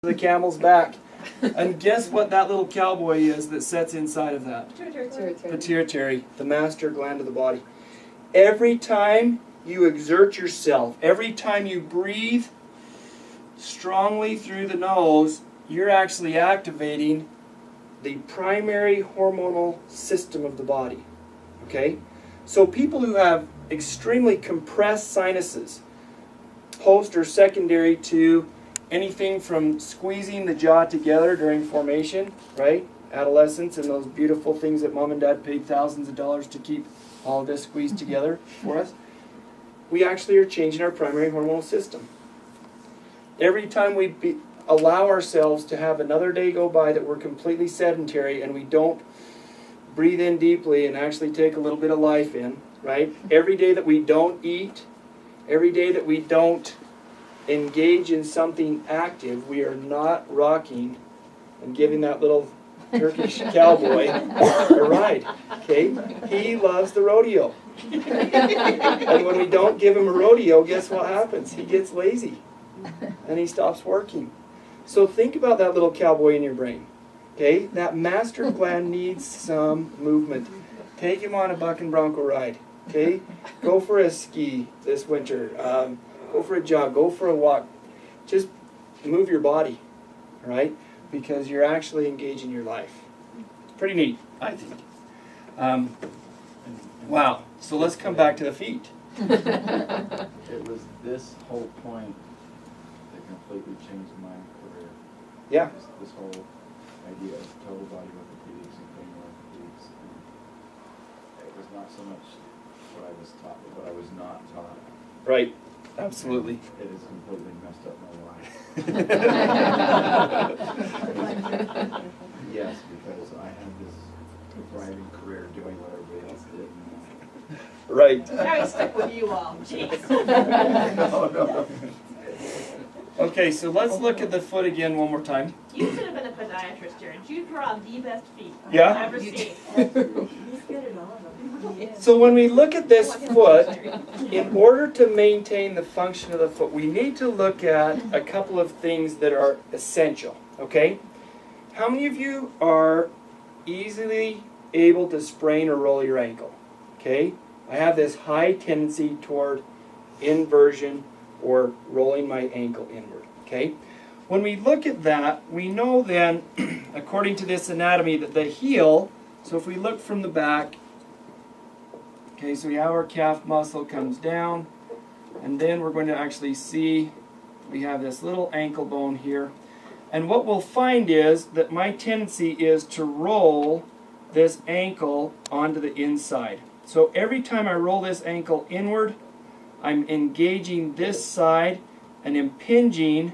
the camel's back. And guess what that little cowboy is that sits inside of that? Pituitary, the master gland of the body. Every time you exert yourself, every time you breathe strongly through the nose, you're actually activating the primary hormonal system of the body. Okay? So people who have extremely compressed sinuses, post or secondary to anything from squeezing the jaw together during formation, right? Adolescence and those beautiful things that mom and dad paid thousands of dollars to keep all of this squeezed together for us. We actually are changing our primary hormonal system. Every time we allow ourselves to have another day go by that we're completely sedentary and we don't breathe in deeply and actually take a little bit of life in, right? Every day that we don't eat, every day that we don't engage in something active, we are not rocking and giving that little Turkish cowboy a ride. Okay? He loves the rodeo. And when we don't give him a rodeo, guess what happens? He gets lazy. And he stops working. So think about that little cowboy in your brain. Okay? That master gland needs some movement. Take him on a buck and bronco ride. Okay? Go for a ski this winter. Go for a jog. Go for a walk. Just move your body. Right? Because you're actually engaging your life. Pretty neat, I think. Wow. So let's come back to the feet. It was this whole point that completely changed my career. Yeah. This whole idea of total body orthopedics and cranial orthopedics. It was not so much what I was taught, but what I was not taught. Right. Absolutely. It has completely messed up my life. Yes, because I had this thriving career doing what everybody else did. Right. Now he's stuck with you all. Jeez. No. Okay, so let's look at the foot again one more time. You should have been a podiatrist, Jared. You draw the best feet Yeah? I've ever seen. He's good at all of them. So when we look at this foot, in order to maintain the function of the foot, we need to look at a couple of things that are essential, okay? How many of you are easily able to sprain or roll your ankle? Okay? I have this high tendency toward inversion or rolling my ankle inward, okay? When we look at that, we know then, according to this anatomy, that the heel, so if we look from the back, okay, so we have our calf muscle comes down, and then we're going to actually see we have this little ankle bone here. And what we'll find is that my tendency is to roll this ankle onto the inside. So every time I roll this ankle inward, I'm engaging this side and impinging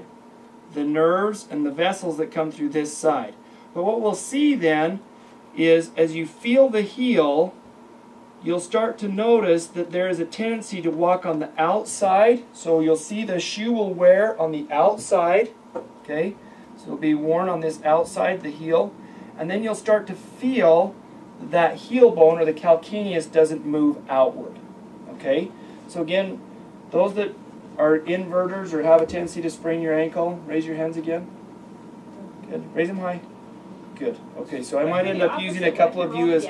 the nerves and the vessels that come through this side. But what we'll see then is as you feel the heel, you'll start to notice that there is a tendency to walk on the outside. So you'll see the shoe will wear on the outside. Okay? So it'll be worn on this outside, the heel. And then you'll start to feel that heel bone or the calcaneus doesn't move outward. Okay? So again, those that are inverters or have a tendency to sprain your ankle, raise your hands again. Good. Raise them high. Good. Okay, so I might end up using a couple of you as...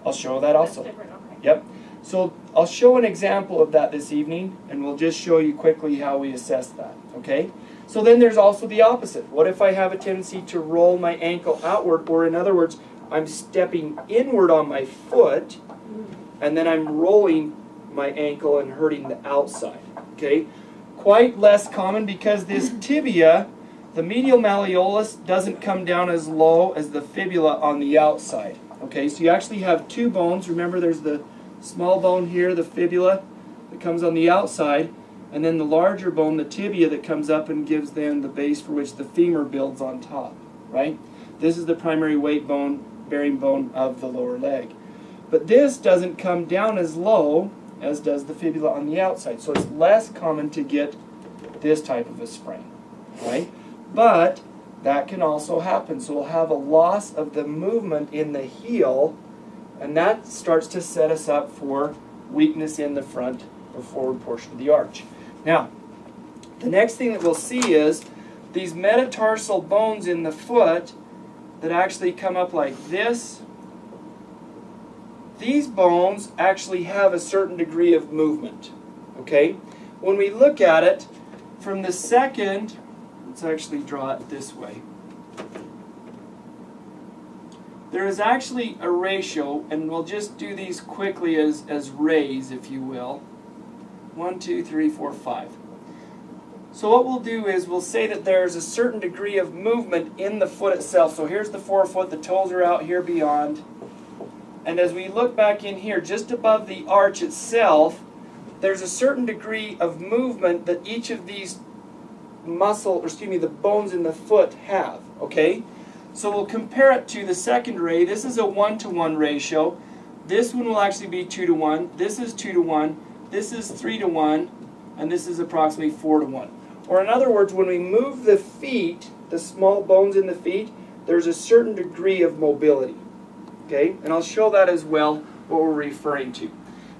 I'll show that also. That's different, okay. Yep. So I'll show an example of that this evening, and we'll just show you quickly how we assess that. Okay? So then there's also the opposite. What if I have a tendency to roll my ankle outward, or in other words, I'm stepping inward on my foot, and then I'm rolling my ankle and hurting the outside. Okay? Quite less common because this tibia, the medial malleolus, doesn't come down as low as the fibula on the outside. Okay, so you actually have two bones. Remember, there's the small bone here, the fibula, that comes on the outside, and then the larger bone, the tibia, that comes up and gives then the base for which the femur builds on top, right? This is the primary weight bone, bearing bone of the lower leg. But this doesn't come down as low as does the fibula on the outside, so it's less common to get this type of a sprain, right? But that can also happen. So we'll have a loss of the movement in the heel, and that starts to set us up for weakness in the front or forward portion of the arch. Now, the next thing that we'll see is these metatarsal bones in the foot that actually come up like this, these bones actually have a certain degree of movement. Okay? When we look at it from the second, let's actually draw it this way. There is actually a ratio, and we'll just do these quickly as rays, if you will. 1, 2, 3, 4, 5. So what we'll do is we'll say that there's a certain degree of movement in the foot itself. So here's the forefoot, the toes are out here beyond. And as we look back in here, just above the arch itself, there's a certain degree of movement that each of these the bones in the foot have, okay? So we'll compare it to the second ray. This is a 1-to-1 ratio. This one will actually be 2-to-1. This is 2-to-1. This is 3-to-1. And this is approximately 4-to-1. Or in other words, when we move the feet, the small bones in the feet, there's a certain degree of mobility. Okay? And I'll show that as well, what we're referring to.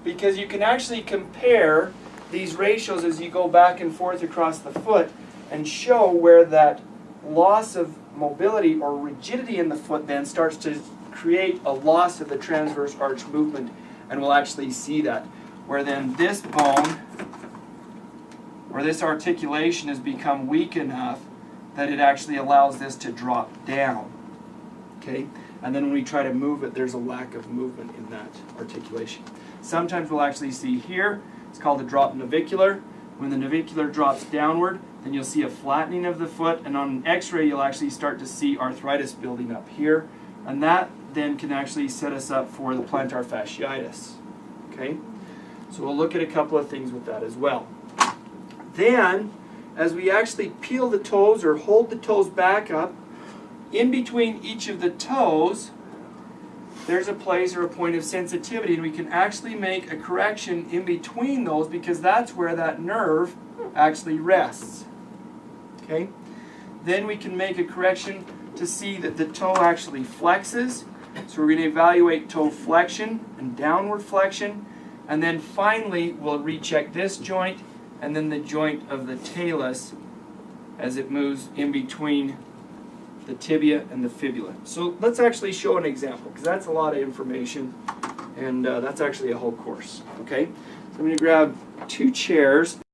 Because you can actually compare these ratios as you go back and forth across the foot and show where that loss of mobility or rigidity in the foot then starts to create a loss of the transverse arch movement, and we'll actually see that where then this bone or this articulation has become weak enough that it actually allows this to drop down. Okay? And then when we try to move it, there's a lack of movement in that articulation. Sometimes we'll actually see here, it's called a drop navicular. When the navicular drops downward, then you'll see a flattening of the foot, and on an x-ray you'll actually start to see arthritis building up here, and that then can actually set us up for the plantar fasciitis. Okay? So we'll look at a couple of things with that as well. Then, as we actually peel the toes or hold the toes back up, in between each of the toes, there's a place or a point of sensitivity, and we can actually make a correction in between those because that's where that nerve actually rests. Okay? Then we can make a correction to see that the toe actually flexes. So we're going to evaluate toe flexion and downward flexion, and then finally we'll recheck this joint and then the joint of the talus as it moves in between the tibia and the fibula. So let's actually show an example, because that's a lot of information, and that's actually a whole course. Okay, so I'm going to grab 2 chairs.